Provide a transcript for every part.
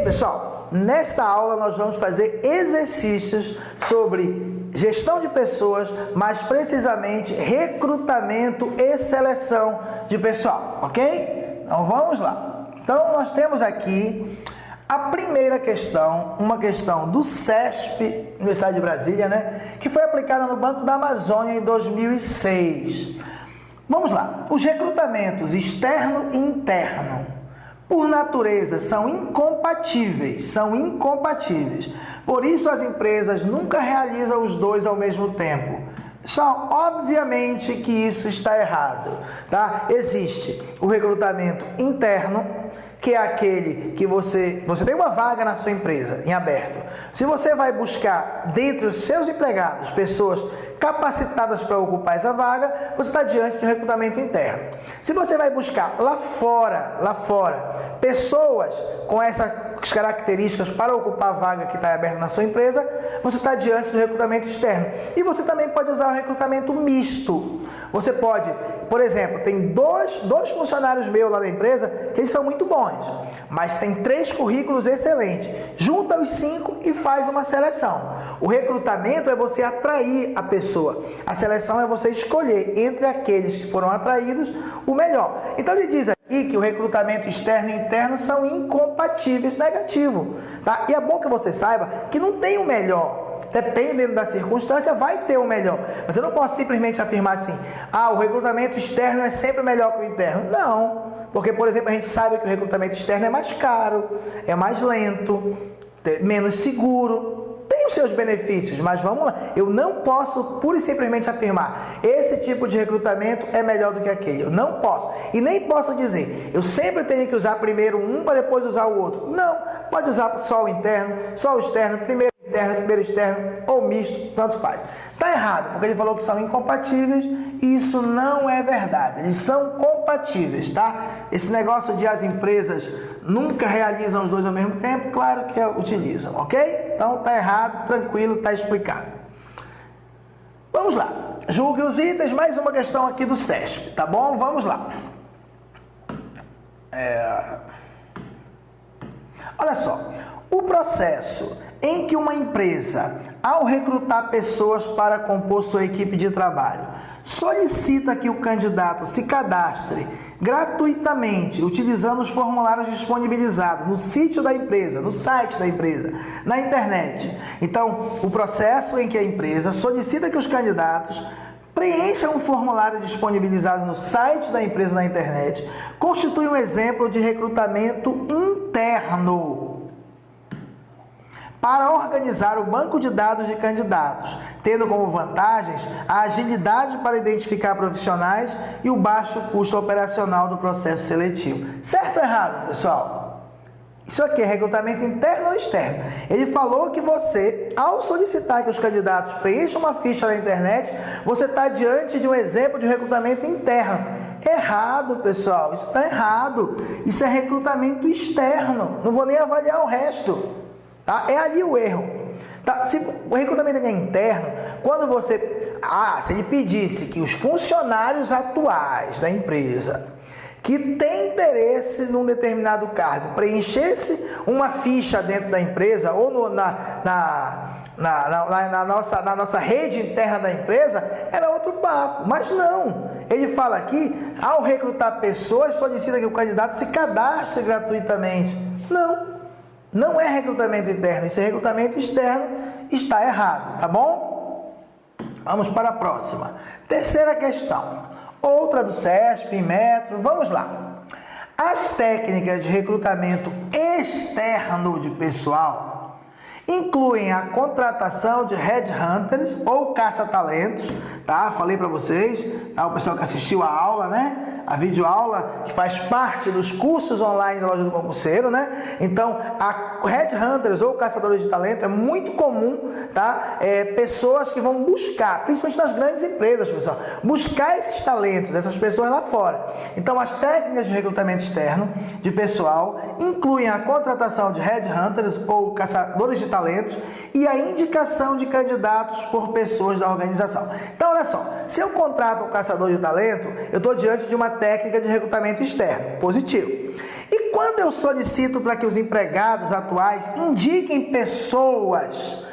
Bem, pessoal, nesta aula nós vamos fazer exercícios sobre gestão de pessoas, mais precisamente recrutamento e seleção de pessoal, ok? Então vamos lá. Então nós temos aqui a primeira questão, uma questão do CESP, Universidade de Brasília, né? Que foi aplicada no Banco da Amazônia em 2006. Vamos lá. Os recrutamentos externo e interno, por natureza, são incompatíveis. Por isso, as empresas nunca realizam os dois ao mesmo tempo. Pessoal, obviamente que isso está errado, tá? Existe o recrutamento interno, que é aquele que você tem uma vaga na sua empresa, em aberto. Se você vai buscar, dentre os seus empregados, pessoas capacitadas para ocupar essa vaga, você está diante de um recrutamento interno. Se você vai buscar lá fora, pessoas com essas características para ocupar a vaga que está aberta na sua empresa, você está diante do recrutamento externo. E você também pode usar o recrutamento misto. Você pode, por exemplo, tem dois funcionários meus lá da empresa que eles são muito bons, mas tem 3 currículos excelentes. Junta os 5 e faz uma seleção. O recrutamento é você atrair a pessoa. A seleção é você escolher entre aqueles que foram atraídos o melhor. Então ele diz aqui que o recrutamento externo e interno são incompatíveis, negativo. Tá? E é bom que você saiba que não tem o melhor. Dependendo da circunstância, vai ter o melhor. Mas eu não posso simplesmente afirmar assim, o recrutamento externo é sempre melhor que o interno. Não. Porque, por exemplo, a gente sabe que o recrutamento externo é mais caro, é mais lento, menos seguro. Tem os seus benefícios, mas vamos lá. Eu não posso pura e simplesmente afirmar esse tipo de recrutamento é melhor do que aquele. Eu não posso. E nem posso dizer, eu sempre tenho que usar primeiro um para depois usar o outro. Não. Pode usar só o interno, só o externo, primeiro interno, primeiro externo ou misto, tanto faz. Está errado, porque ele falou que são incompatíveis e isso não é verdade. Eles são compatíveis, tá? Esse negócio de as empresas nunca realizam os dois ao mesmo tempo, claro que utilizam, ok? Então está errado, tranquilo, está explicado. Vamos lá. Julgue os itens, mais uma questão aqui do CESP, tá bom? Vamos lá. Olha só, o processo em que uma empresa, ao recrutar pessoas para compor sua equipe de trabalho, solicita que o candidato se cadastre gratuitamente, utilizando os formulários disponibilizados no sítio da empresa, no site da empresa, na internet. Então, o processo em que a empresa solicita que os candidatos preencham um formulário disponibilizado no site da empresa na internet constitui um exemplo de recrutamento interno para organizar o banco de dados de candidatos, tendo como vantagens a agilidade para identificar profissionais e o baixo custo operacional do processo seletivo. Certo ou errado, pessoal? Isso aqui é recrutamento interno ou externo? Ele falou que você, ao solicitar que os candidatos preencham uma ficha na internet, você está diante de um exemplo de recrutamento interno. Errado, pessoal. Isso está errado. Isso é recrutamento externo. Não vou nem avaliar o resto. Tá? É ali o erro. Tá? Se o recrutamento é interno, quando você... se ele pedisse que os funcionários atuais da empresa que tem interesse num determinado cargo preenchesse uma ficha dentro da empresa ou na nossa rede interna da empresa, era outro papo. Mas não. Ele fala aqui, ao recrutar pessoas, solicita que o candidato se cadastre gratuitamente. Não é recrutamento interno, esse recrutamento externo está errado, tá bom? Vamos para a próxima. Terceira questão. Outra do CESP, Metro, vamos lá. As técnicas de recrutamento externo de pessoal incluem a contratação de headhunters ou caça-talentos, tá? Falei para vocês, tá? O pessoal que assistiu a aula, né? A videoaula que faz parte dos cursos online da Loja do Concurseiro, né? Então, a headhunters ou caçadores de talento é muito comum, tá? Pessoas que vão buscar, principalmente nas grandes empresas, pessoal, buscar esses talentos, essas pessoas lá fora. Então, as técnicas de recrutamento externo de pessoal incluem a contratação de headhunters ou caçadores de talentos e a indicação de candidatos por pessoas da organização. Então, olha só, se eu contrato um caçador de talento, eu estou diante de uma técnica de recrutamento externo, positivo. E quando eu solicito para que os empregados atuais indiquem pessoas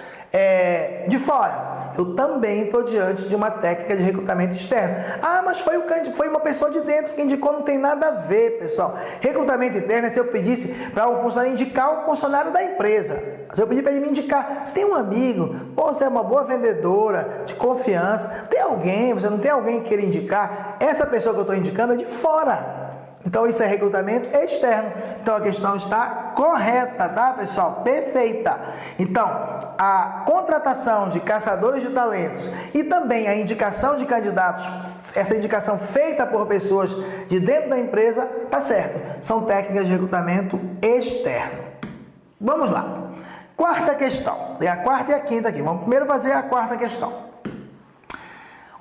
de fora, eu também estou diante de uma técnica de recrutamento externo. Ah, mas foi uma pessoa de dentro que indicou, não tem nada a ver, pessoal. Recrutamento interno é se eu pedisse para um funcionário indicar um funcionário da empresa. Se eu pedir para ele me indicar, você tem um amigo, ou você é uma boa vendedora, de confiança, tem alguém, você não tem alguém que queira indicar, essa pessoa que eu estou indicando é de fora. Então, isso é recrutamento externo. Então, a questão está correta, tá, pessoal? Perfeita. Então, a contratação de caçadores de talentos e também a indicação de candidatos, essa indicação feita por pessoas de dentro da empresa, tá certo. São técnicas de recrutamento externo. Vamos lá. Quarta questão. Tem a quarta e a quinta aqui. Vamos primeiro fazer a quarta questão.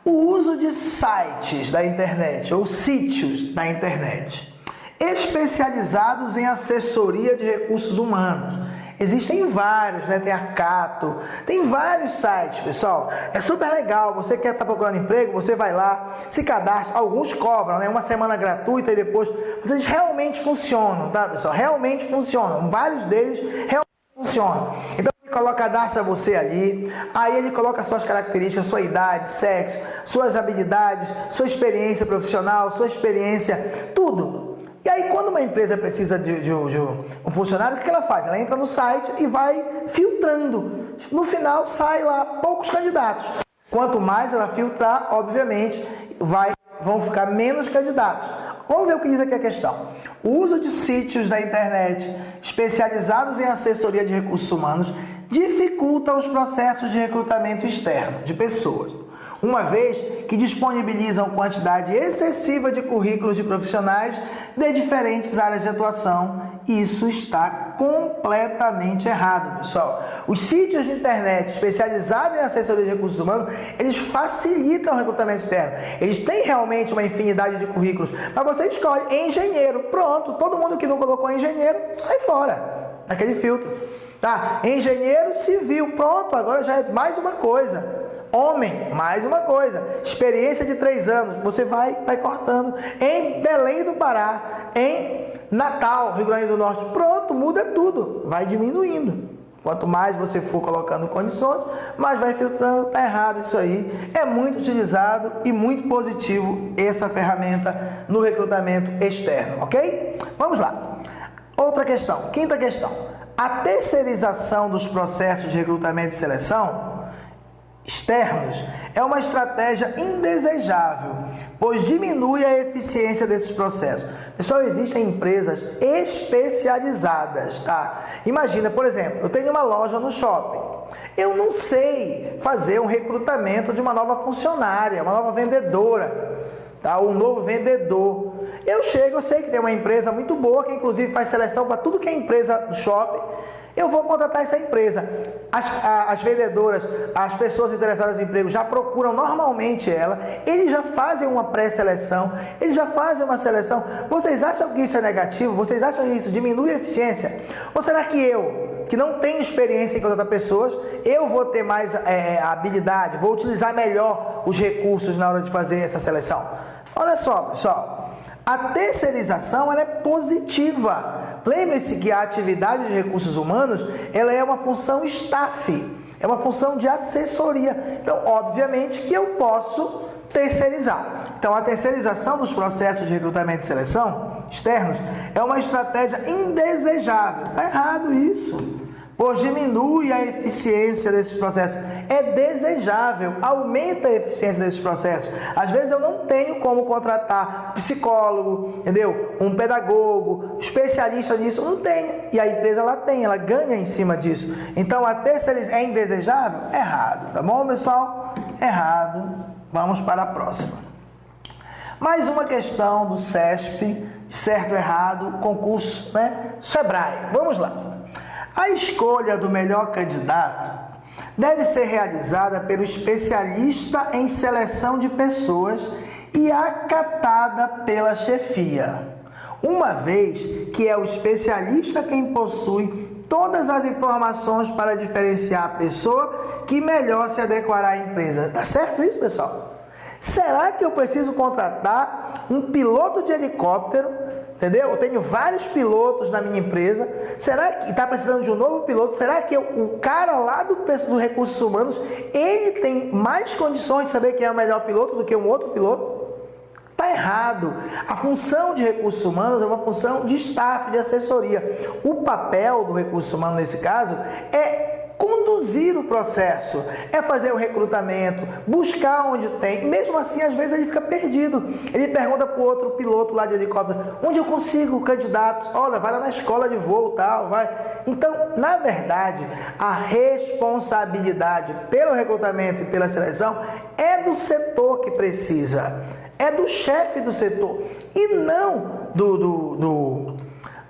O uso de sites da internet ou sítios da internet especializados em assessoria de recursos humanos. Existem vários, né? Tem a Cato, tem vários sites, pessoal. É super legal. Você quer estar procurando emprego, você vai lá, se cadastra. Alguns cobram, né? Uma semana gratuita e depois. Mas eles realmente funcionam, tá, pessoal? Realmente funcionam. Vários deles realmente funcionam. Então, cadastra você ali, aí ele coloca suas características, sua idade, sexo, suas habilidades, sua experiência profissional, sua experiência, tudo. E aí quando uma empresa precisa de um funcionário, o que ela faz? Ela entra no site e vai filtrando. No final sai lá poucos candidatos. Quanto mais ela filtrar, obviamente, vão ficar menos candidatos. Vamos ver o que diz aqui a questão. O uso de sítios da internet especializados em assessoria de recursos humanos dificulta os processos de recrutamento externo de pessoas, uma vez que disponibilizam quantidade excessiva de currículos de profissionais de diferentes áreas de atuação. Isso está completamente errado, pessoal. Os sítios de internet especializados em assessoria de recursos humanos, eles facilitam o recrutamento externo. Eles têm realmente uma infinidade de currículos, mas você escolhe engenheiro, pronto, todo mundo que não colocou engenheiro, sai fora daquele filtro. Tá? Engenheiro civil, pronto, agora já é mais uma coisa. Homem, mais uma coisa. Experiência de 3 anos, você vai cortando. Em Belém do Pará, em Natal, Rio Grande do Norte, pronto, muda tudo, vai diminuindo. Quanto mais você for colocando condições, mais vai filtrando. Tá errado isso aí. É muito utilizado e muito positivo essa ferramenta no recrutamento externo, ok? Vamos lá. Outra questão, quinta questão. A terceirização dos processos de recrutamento e seleção externos é uma estratégia indesejável, pois diminui a eficiência desses processos. Pessoal, existem empresas especializadas, tá? Imagina, por exemplo, eu tenho uma loja no shopping. Eu não sei fazer um recrutamento de uma nova funcionária, uma nova vendedora, tá? Um novo vendedor. Eu sei que tem uma empresa muito boa, que inclusive faz seleção para tudo que é empresa do shopping. Eu vou contratar essa empresa. As vendedoras, as pessoas interessadas em emprego já procuram normalmente ela. Eles já fazem uma pré-seleção, eles já fazem uma seleção. Vocês acham que isso é negativo? Vocês acham que isso diminui a eficiência? Ou será que eu, que não tenho experiência em contratar pessoas, eu vou ter mais habilidade, vou utilizar melhor os recursos na hora de fazer essa seleção? Olha só, pessoal. A terceirização ela é positiva. Lembre-se que a atividade de recursos humanos ela é uma função staff, é uma função de assessoria. Então, obviamente que eu posso terceirizar. Então, a terceirização dos processos de recrutamento e seleção externos é uma estratégia indesejável. Está errado isso. Pois diminui a eficiência desses processos. É desejável, aumenta a eficiência desses processos. Às vezes eu não tenho como contratar psicólogo, entendeu? Um pedagogo, especialista nisso, não tenho. E a empresa ela tem, ela ganha em cima disso. Então a terceirização é indesejável? Errado, tá bom, pessoal? Errado. Vamos para a próxima. Mais uma questão do CESP, certo ou errado, concurso, né? Sebrae. Vamos lá. A escolha do melhor candidato deve ser realizada pelo especialista em seleção de pessoas e acatada pela chefia, uma vez que é o especialista quem possui todas as informações para diferenciar a pessoa que melhor se adequará à empresa. Tá certo isso, pessoal? Será que eu preciso contratar um piloto de helicóptero entendeu? Eu tenho vários pilotos na minha empresa. Será que está precisando de um novo piloto? Será que o cara lá do recursos humanos, ele tem mais condições de saber quem é o melhor piloto do que um outro piloto? Está errado. A função de recursos humanos é uma função de staff, de assessoria. O papel do recurso humano, nesse caso, é conduzir o processo, é fazer o recrutamento, buscar onde tem. E mesmo assim, às vezes, ele fica perdido. Ele pergunta para o outro piloto lá de helicóptero, onde eu consigo candidatos? Olha, vai lá na escola de voo, tal, vai. Então, na verdade, a responsabilidade pelo recrutamento e pela seleção é do setor que precisa. É do chefe do setor e não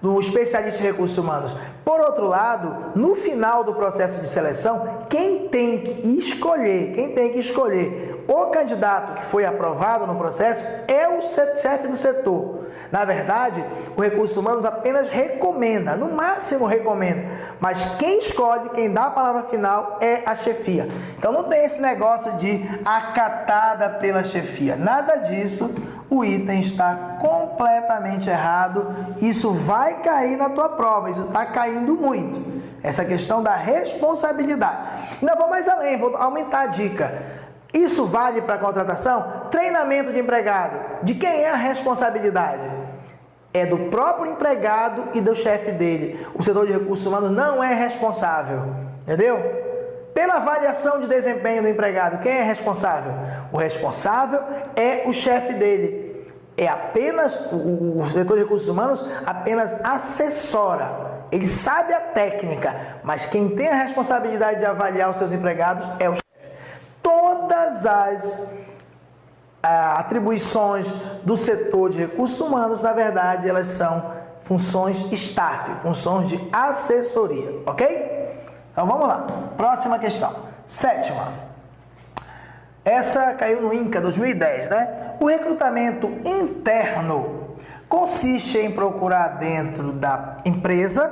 do especialista em recursos humanos. Por outro lado, no final do processo de seleção, quem tem que escolher o candidato que foi aprovado no processo é o chefe do setor. Na verdade, o recursos humanos apenas recomenda, no máximo recomenda, mas quem escolhe, quem dá a palavra final é a chefia. Então não tem esse negócio de acatada pela chefia, nada disso. O item está completamente errado, isso vai cair na tua prova, isso está caindo muito. Essa questão da responsabilidade. Ainda vou mais além, vou aumentar a dica. Isso vale para a contratação? Treinamento de empregado. De quem é a responsabilidade? É do próprio empregado e do chefe dele. O setor de recursos humanos não é responsável, entendeu? Pela avaliação de desempenho do empregado, quem é responsável? O responsável é o chefe dele. É apenas, o setor de recursos humanos apenas assessora. Ele sabe a técnica, mas quem tem a responsabilidade de avaliar os seus empregados é o chefe. Todas as atribuições do setor de recursos humanos, na verdade, elas são funções staff, funções de assessoria, ok? Então vamos lá, próxima questão, 7ª. Essa caiu no INCA 2010, né? O recrutamento interno consiste em procurar dentro da empresa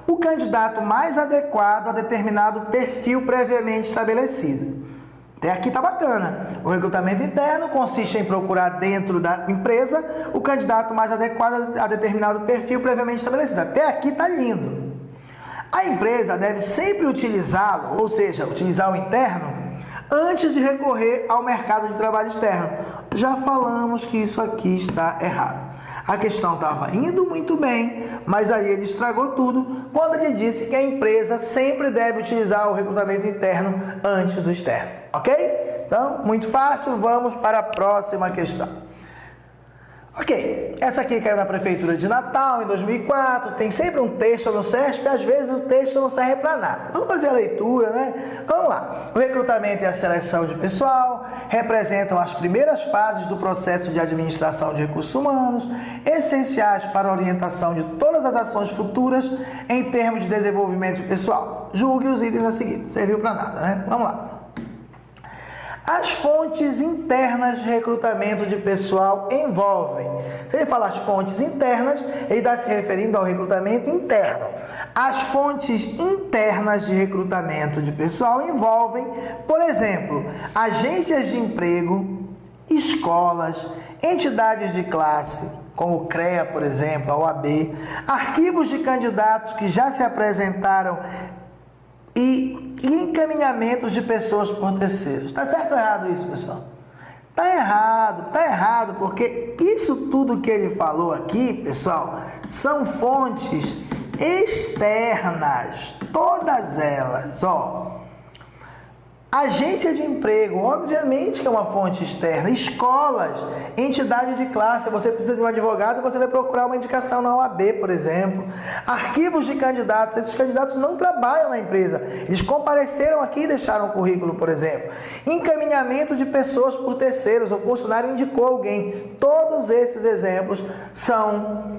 o candidato mais adequado a determinado perfil previamente estabelecido. Até aqui tá bacana. O recrutamento interno consiste em procurar dentro da empresa o candidato mais adequado a determinado perfil previamente estabelecido. Até aqui tá lindo. A empresa deve sempre utilizá-lo, ou seja, utilizar o interno, antes de recorrer ao mercado de trabalho externo. Já falamos que isso aqui está errado. A questão estava indo muito bem, mas aí ele estragou tudo quando ele disse que a empresa sempre deve utilizar o recrutamento interno antes do externo, ok? Então, muito fácil, vamos para a próxima questão. Ok, essa aqui caiu na Prefeitura de Natal, em 2004, tem sempre um texto no CESP, às vezes o texto não serve para nada. Vamos fazer a leitura, né? Vamos lá. O recrutamento e a seleção de pessoal representam as primeiras fases do processo de administração de recursos humanos, essenciais para a orientação de todas as ações futuras em termos de desenvolvimento de pessoal. Julgue os itens a seguir, não serviu para nada, né? Vamos lá. As fontes internas de recrutamento de pessoal envolvem. Se ele falar as fontes internas, ele está se referindo ao recrutamento interno. As fontes internas de recrutamento de pessoal envolvem, por exemplo, agências de emprego, escolas, entidades de classe, como o CREA, por exemplo, a OAB, arquivos de candidatos que já se apresentaram e encaminhamentos de pessoas por terceiros. Está certo ou errado isso, pessoal? Está errado, porque isso tudo que ele falou aqui, pessoal, são fontes externas, todas elas, ó. Agência de emprego, obviamente que é uma fonte externa. Escolas, entidade de classe, você precisa de um advogado, você vai procurar uma indicação na OAB, por exemplo. Arquivos de candidatos, esses candidatos não trabalham na empresa, eles compareceram aqui e deixaram o currículo, por exemplo. Encaminhamento de pessoas por terceiros, o funcionário indicou alguém. Todos esses exemplos são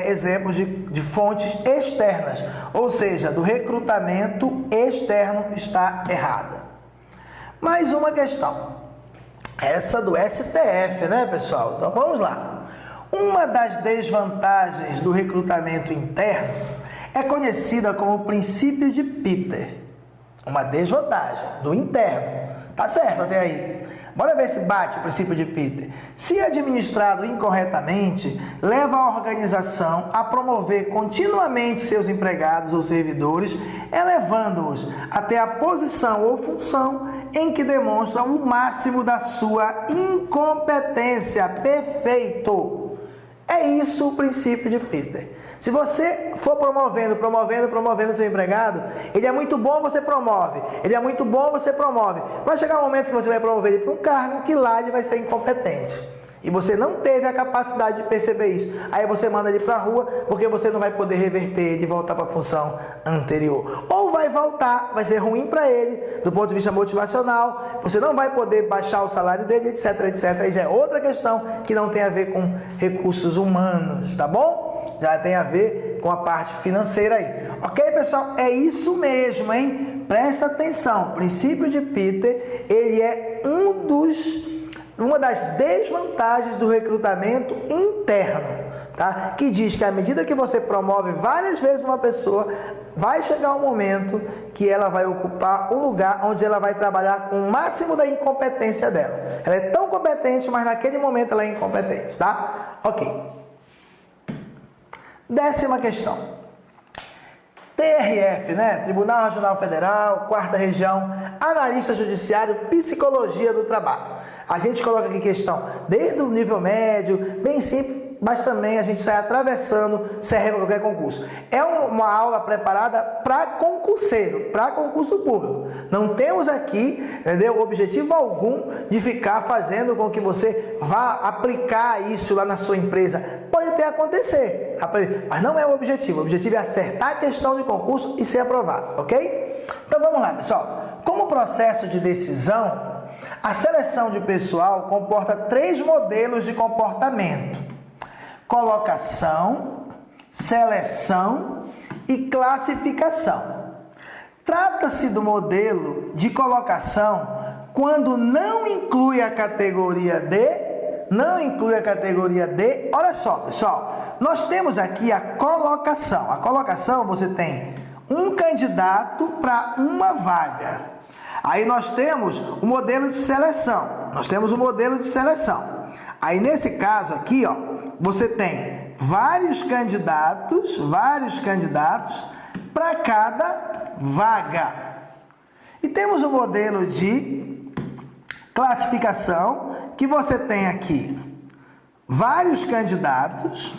exemplos de fontes externas, ou seja, do recrutamento externo está errada. Mais uma questão, essa do STF, né, pessoal? Então vamos lá. Uma das desvantagens do recrutamento interno é conhecida como o princípio de Peter. Uma desvantagem do interno. Tá certo até aí? Bora ver se bate o princípio de Peter. Se administrado incorretamente, leva a organização a promover continuamente seus empregados ou servidores, elevando-os até a posição ou função em que demonstram o máximo da sua incompetência. Perfeito! É isso o princípio de Peter. Se você for promovendo seu empregado, ele é muito bom, você promove. Ele é muito bom, você promove. Vai chegar um momento que você vai promover ele para um cargo que lá ele vai ser incompetente. E você não teve a capacidade de perceber isso. Aí você manda ele para a rua, porque você não vai poder reverter ele e voltar para a função anterior. Ou vai voltar, vai ser ruim para ele, do ponto de vista motivacional, você não vai poder baixar o salário dele, etc, etc. Aí já é outra questão que não tem a ver com recursos humanos, tá bom? Já tem a ver com a parte financeira aí. Ok, pessoal? É isso mesmo, hein? Presta atenção. O princípio de Peter, ele é uma das desvantagens do recrutamento interno, tá? Que diz que à medida que você promove várias vezes uma pessoa, vai chegar um momento que ela vai ocupar um lugar onde ela vai trabalhar com o máximo da incompetência dela. Ela é tão competente, mas naquele momento ela é incompetente, tá? Ok. 10ª questão. TRF, né? Tribunal Regional Federal, 4ª Região, Analista Judiciário, Psicologia do Trabalho. A gente coloca aqui questão desde o nível médio, bem simples, mas também a gente sai atravessando, serve para qualquer concurso. É uma aula preparada para concurseiro, para concurso público. Não temos aqui, entendeu, objetivo algum de ficar fazendo com que você vá aplicar isso lá na sua empresa. Pode até acontecer, mas não é o objetivo. O objetivo é acertar a questão de concurso e ser aprovado, ok? Então vamos lá, pessoal. Como processo de decisão, a seleção de pessoal comporta 3 modelos de comportamento: colocação, seleção e classificação. Trata-se do modelo de colocação quando não inclui a categoria D. Olha só, pessoal, nós temos aqui a colocação. A colocação, você tem um candidato para uma vaga. Aí nós temos o modelo de seleção. Aí nesse caso aqui, ó, você tem vários candidatos para cada vaga. E temos o modelo de classificação, que você tem aqui vários candidatos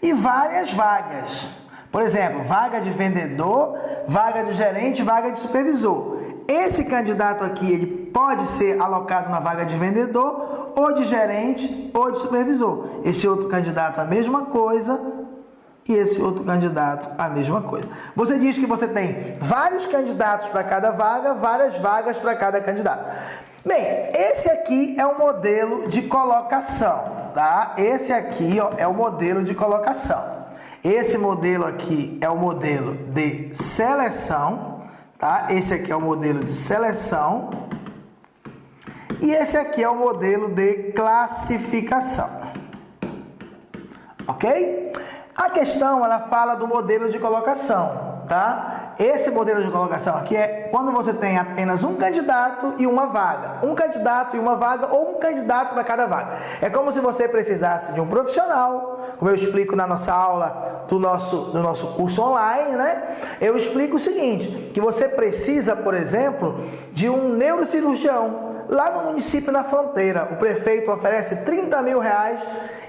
e várias vagas. Por exemplo, vaga de vendedor, vaga de gerente, vaga de supervisor. Esse candidato aqui, ele pode ser alocado na vaga de vendedor, ou de gerente, ou de supervisor. Esse outro candidato, a mesma coisa, e esse outro candidato, a mesma coisa. Você diz que você tem vários candidatos para cada vaga, várias vagas para cada candidato. Bem, esse aqui é o modelo de colocação, tá? Esse aqui, ó, é o modelo de colocação. Esse modelo aqui é o modelo de seleção, tá? Esse aqui é o modelo de seleção. E esse aqui é o modelo de classificação. Ok? A questão, ela fala do modelo de colocação, tá? Esse modelo de colocação aqui é quando você tem apenas um candidato e uma vaga. Um candidato e uma vaga, ou um candidato para cada vaga. É como se você precisasse de um profissional, como eu explico na nossa aula do nosso curso online, né? Eu explico o seguinte, que você precisa, por exemplo, de um neurocirurgião. Lá no município, na fronteira, o prefeito oferece R$30 mil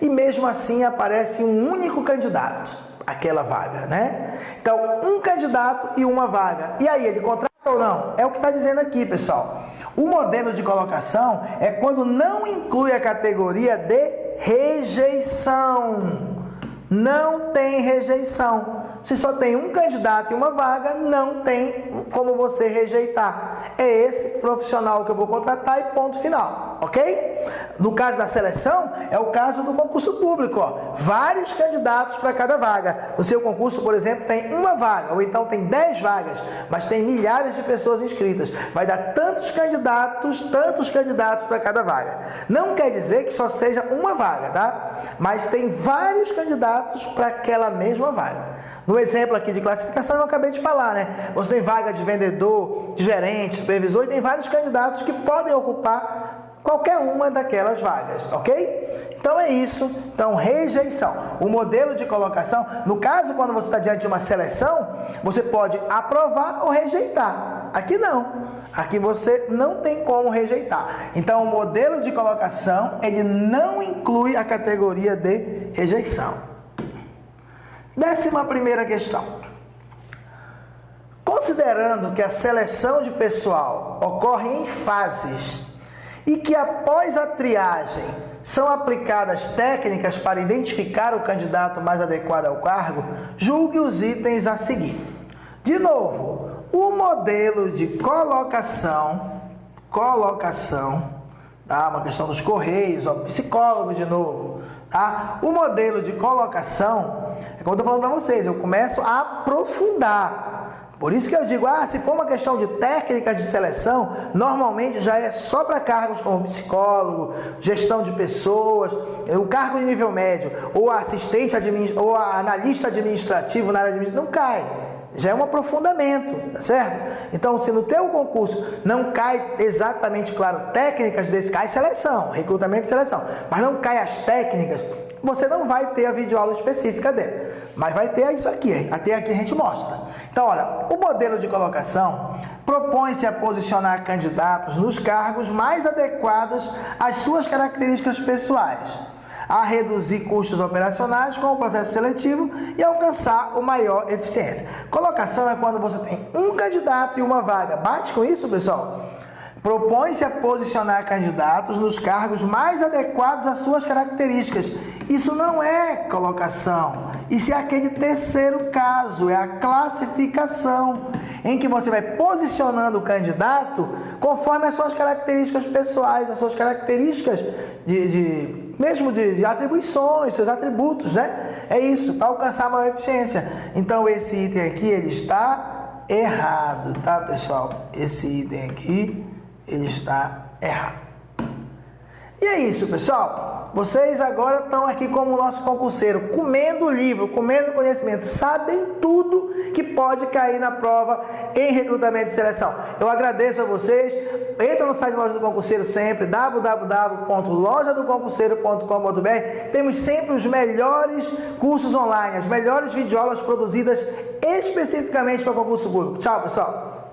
e mesmo assim aparece um único candidato àquela vaga, né? Então, um candidato e uma vaga. E aí, ele contrata ou não? É o que está dizendo aqui, pessoal. O modelo de colocação é quando não inclui a categoria de rejeição. Não tem rejeição. Se só tem um candidato e uma vaga, não tem como você rejeitar. É esse profissional que eu vou contratar e ponto final. ok? No caso da seleção, é o caso do concurso público, ó. Vários candidatos para cada vaga. O seu concurso, por exemplo, tem uma vaga, ou então tem 10 vagas, mas tem milhares de pessoas inscritas. Vai dar tantos candidatos para cada vaga. Não quer dizer que só seja uma vaga, tá? Mas tem vários candidatos para aquela mesma vaga. No exemplo aqui de classificação, eu acabei de falar, né? Você tem vaga de vendedor, de gerente, supervisor, e tem vários candidatos que podem ocupar qualquer uma daquelas vagas, ok? Então é isso. Então, rejeição. O modelo de colocação, no caso, quando você está diante de uma seleção, você pode aprovar ou rejeitar. Aqui não. Aqui você não tem como rejeitar. Então, o modelo de colocação, ele não inclui a categoria de rejeição. 11ª questão. Considerando que a seleção de pessoal ocorre em fases e que após a triagem são aplicadas técnicas para identificar o candidato mais adequado ao cargo, julgue os itens a seguir. De novo, o modelo de colocação, tá? Uma questão dos Correios, ó, psicólogo de novo, tá? O modelo de colocação, é como eu estou falando para vocês, eu começo a aprofundar. Por isso que eu digo, se for uma questão de técnicas de seleção, normalmente já é só para cargos como psicólogo, gestão de pessoas, o cargo de nível médio, ou assistente ou analista administrativo na área administrativa, não cai. Já é um aprofundamento, tá certo? Então, se no teu concurso não cai exatamente, claro, técnicas desse, cai seleção, recrutamento e seleção, mas não cai as técnicas, você não vai ter a videoaula específica dele, mas vai ter isso aqui, até aqui a gente mostra. Então, olha, o modelo de colocação propõe-se a posicionar candidatos nos cargos mais adequados às suas características pessoais, a reduzir custos operacionais com o processo seletivo e alcançar o maior eficiência. Colocação é quando você tem um candidato e uma vaga. Bate com isso, pessoal? Propõe-se a posicionar candidatos nos cargos mais adequados às suas características. Isso não é colocação. Isso é aquele terceiro caso, é a classificação, em que você vai posicionando o candidato conforme as suas características pessoais, as suas características mesmo de atribuições, seus atributos, né? É isso, para alcançar a maior eficiência. Então, esse item aqui, ele está errado, tá, pessoal? Esse item aqui, ele está errado. E é isso, pessoal. Vocês agora estão aqui como o nosso concurseiro, comendo o livro, comendo conhecimento, sabem tudo que pode cair na prova em recrutamento e seleção. Eu agradeço a vocês. Entra no site da Loja do Concurseiro sempre, www.lojadoconcurseiro.com.br. Temos sempre os melhores cursos online, as melhores videoaulas produzidas especificamente para concurso público. Tchau, pessoal!